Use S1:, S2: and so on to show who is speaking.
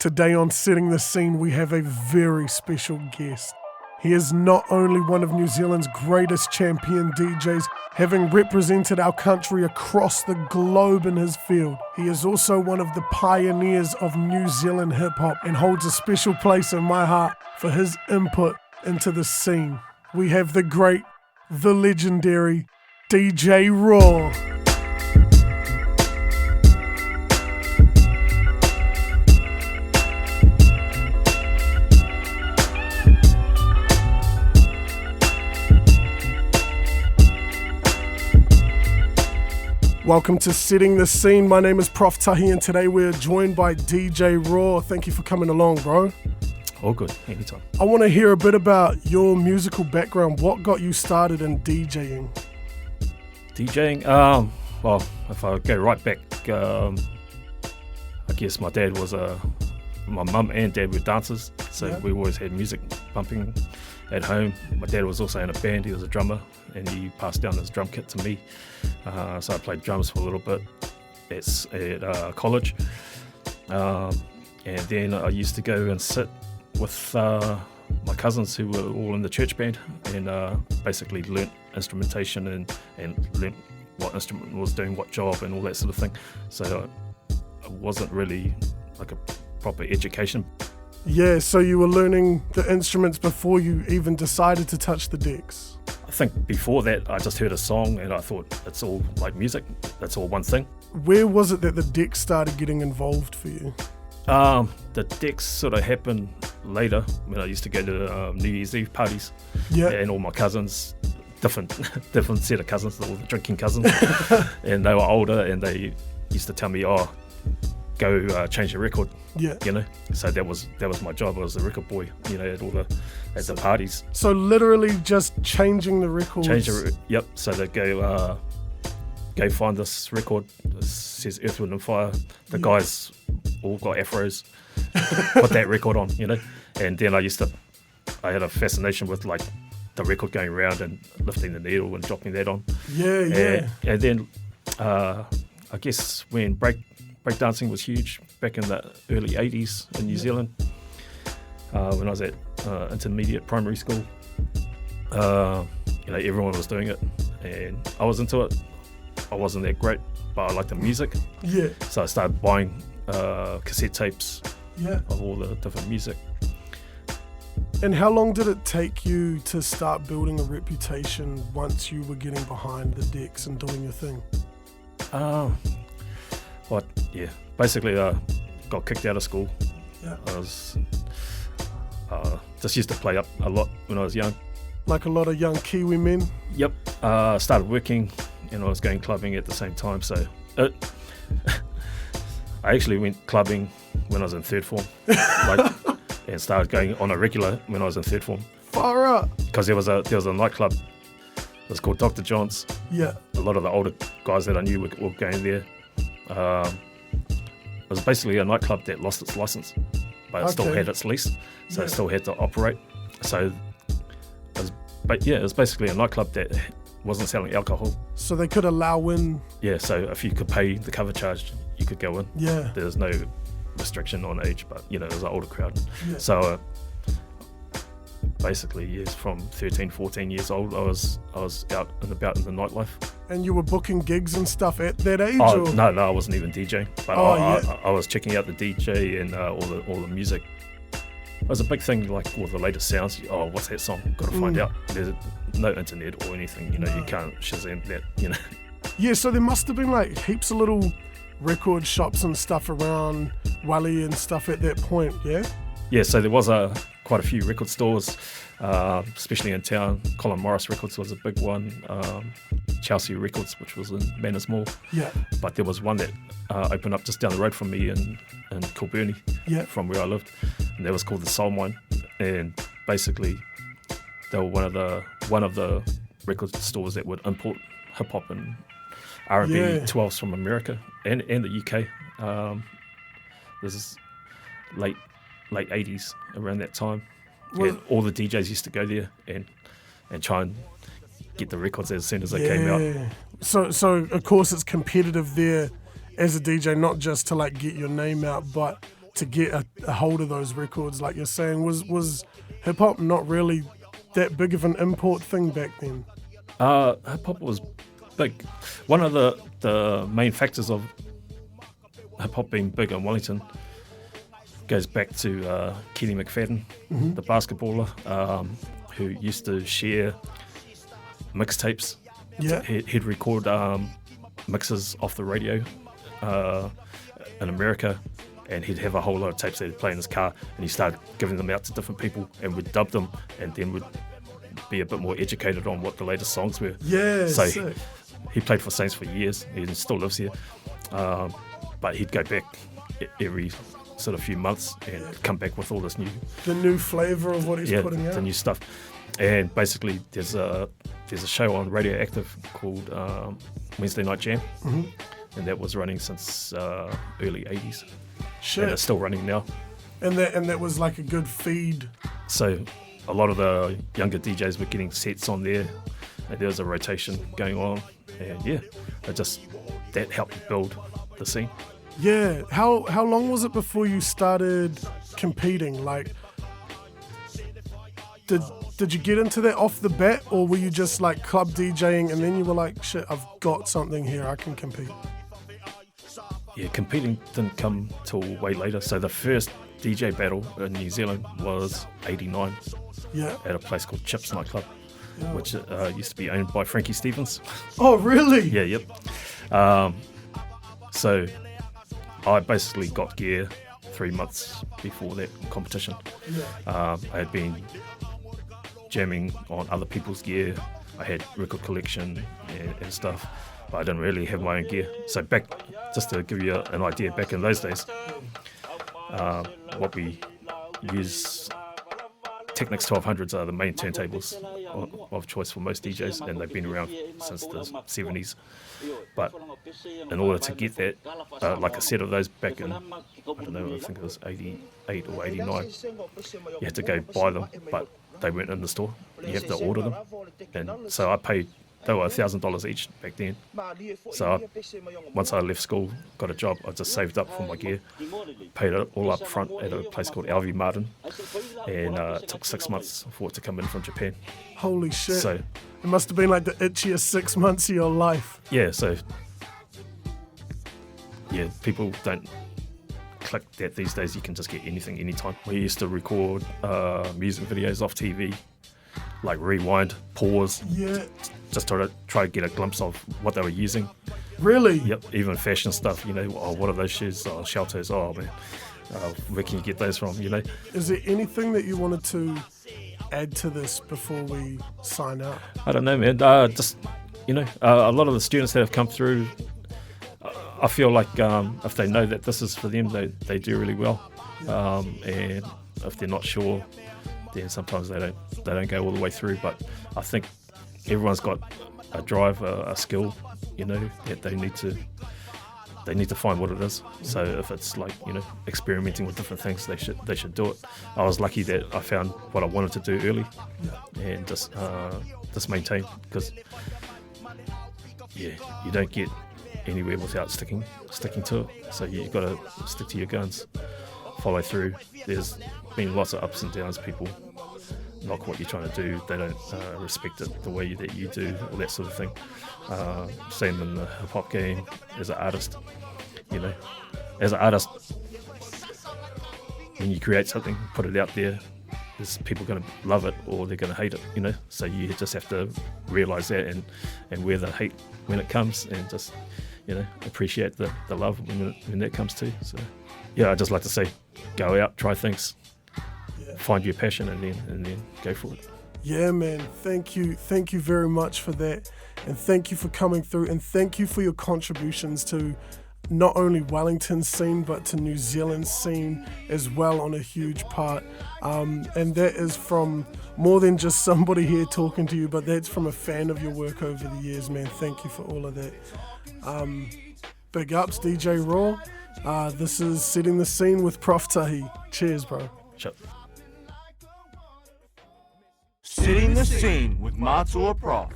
S1: Today on Setting the Scene, we have a very special guest. He is not only one of New Zealand's greatest champion DJs, having represented our country across the globe in his field. He is also one of the pioneers of New Zealand hip hop and holds a special place in my heart for his input into the scene. We have the great, the legendary DJ Raw. Welcome to Setting the Scene. My name is Prof Tahi and today we're joined by DJ Raw. Thank you for coming along, bro.
S2: All good, anytime.
S1: I want to hear a bit about your musical background. What got you started in DJing?
S2: Well, if I go right back, I guess my dad was my mum and dad were dancers, so we always had music bumping at home. My dad was also in a band, he was a drummer, and he passed down his drum kit to me. So I played drums for a little bit at college. And then I used to go and sit with my cousins who were all in the church band and basically learnt instrumentation and learnt what instrument was doing what job and all that sort of thing. So it wasn't really like a proper education.
S1: Yeah, so you were learning the instruments before you even decided to touch the decks?
S2: I think before that I just heard a song and I thought it's all like music, that's all one thing.
S1: Where was it that the decks started getting involved for you?
S2: The decks sort of happened later when I used to go to New Year's Eve parties.
S1: Yeah.
S2: And all my cousins, different set of cousins, all the drinking cousins, and they were older and they used to tell me, go change your record.
S1: Yeah.
S2: You know, so that was my job. I was the record boy, you know, at the parties.
S1: So literally just changing the records.
S2: Yep. So they go find this record. It says Earth, Wind and Fire. The guys all got afros. Put that record on, you know. And then I had a fascination with like the record going around and lifting the needle and dropping that on.
S1: Yeah.
S2: And then I guess when breakdancing was huge back in the early 80s in New Zealand, when I was at intermediate primary school, everyone was doing it and I was into it. I wasn't that great, but I liked the music.
S1: Yeah.
S2: So I started buying cassette tapes of all the different music.
S1: And how long did it take you to start building a reputation once you were getting behind the decks and doing your thing?
S2: Basically got kicked out of school.
S1: Yeah.
S2: I was just used to play up a lot when I was young.
S1: Like a lot of young Kiwi men?
S2: Yep. Started working and I was going clubbing at the same time. So I actually went clubbing when I was in third form, and started going on a regular when I was in third form. Far out. Because there was a nightclub. It was called Dr. John's.
S1: Yeah.
S2: A lot of the older guys that I knew were going there. It was basically a nightclub that lost its license, but it still had its lease, so it still had to operate. So it was basically a nightclub that wasn't selling alcohol. So they could allow in? Yeah, so if you could pay the cover charge, you could go in. Yeah. There's no restriction on age, but it was an older crowd. Yeah. So basically, from 13, 14 years old, I was out and about in the nightlife. And you were booking gigs and stuff at that age? No, I wasn't even DJing, but I was checking out the DJ and all the music. It was a big thing, like all the latest sounds. What's that song? Got to find out. There's no internet or anything, you can't Shazam that, Yeah, so there must have been like heaps of little record shops and stuff around Wally and stuff at that point, yeah? Yeah, so there was quite a few record stores, especially in town. Colin Morris Records was a big one. Chelsea Records, which was in Manners Mall. Yeah. But there was one that opened up just down the road from me in Kilburnie, from where I lived, and that was called the Soul Mine. And basically, they were one of the record stores that would import hip hop and R&B 12s from America and the UK. This is late 80s, around that time. Well, all the DJs used to go there and try and get the records as soon as they came out. So of course it's competitive there as a DJ, not just to like get your name out, but
S1: to get a hold of those records, like you're saying? Was hip hop not really that big of an import thing back then?
S2: Hip hop was big. One of the main factors of hip hop being big in Wellington goes back to Kenny McFadden, the basketballer, who used to share mixtapes.
S1: Yeah.
S2: He'd record mixes off the radio in America, and he'd have a whole lot of tapes that he'd play in his car, and he started giving them out to different people and would dub them, and then would be a bit more educated on what the latest songs were.
S1: Yeah,
S2: so he played for Saints for years. He still lives here, but he'd go back every sort of few months and come back with all this
S1: new flavour of what he's putting out.
S2: The new stuff. And basically there's a show on Radioactive called Wednesday Night Jam, and that was running since early 80s.
S1: Shit.
S2: And it's still running now.
S1: And that was like a good feed.
S2: So a lot of the younger DJs were getting sets on there, and there was a rotation going on, and that helped build the scene.
S1: Yeah. How long was it before you started competing? Like, did you get into that off the bat, or were you just like club DJing and then you were like, shit, I've got something here, I can compete?
S2: Yeah, competing didn't come till way later. So the first DJ battle in New Zealand was 89 at a place called Chips nightclub, which used to be owned by Frankie Stevens.
S1: Oh, really?
S2: Yeah, yep. So I basically got gear 3 months before that competition. I had been jamming on other people's gear. I had record collection and stuff, but I didn't really have my own gear. So just to give you an idea, back in those days, what we use, Technics 1200s are the main turntables of choice for most DJs, and they've been around since the 70s. But in order to get that, like a set of those back in, I don't know, I think it was 88 or 89, you had to go buy them, but they weren't in the store. You have to order them. And so I paid, they were $1,000 each back then. So once I left school, got a job, I just saved up for my gear, paid it all up front at a place called Alvi Martin, and it took 6 months for it to come in from Japan.
S1: Holy shit.
S2: So
S1: it must have been like the itchiest 6 months of your life.
S2: Yeah, so people don't click that these days. You can just get anything anytime. We used to record music videos off TV, like rewind, pause, just try to get a glimpse of what they were using.
S1: Really?
S2: Yep, even fashion stuff, what are those shoes? Oh, Shelters, oh man, where can you get those from,
S1: Is there anything that you wanted to add to this before we sign out?
S2: I don't know, man, a lot of the students that have come through, I feel like if they know that this is for them, they do really well. And if they're not sure, then sometimes they don't go all the way through. But I think everyone's got a drive, a skill, that they need to find what it is. So if it's like experimenting with different things, they should do it. I was lucky that I found what I wanted to do early, and just maintain, because you don't get anywhere without sticking to it. So you've got to stick to your guns, follow through. There's been lots of ups and downs. People knock what you're trying to do. They don't respect it the way that you do, all that sort of thing. Same in the hip hop game. As an artist, when you create something, put it out there, there's people going to love it or they're going to hate it, So you just have to realise that and wear the hate when it comes, and just appreciate the love when that comes too. So I'd just like to say, go out, try things, find your passion, and then go for it.
S1: Yeah, man, thank you very much for that, and thank you for coming through, and thank you for your contributions to not only Wellington's scene but to New Zealand's scene as well, on a huge part, and that is from more than just somebody here talking to you, but that's from a fan of your work over the years, man. Thank you for all of that. Big ups, DJ Raw. This is Setting the Scene with Prof Tahi. Cheers, bro.
S2: Sure.
S3: Setting the Scene with Matua Prof.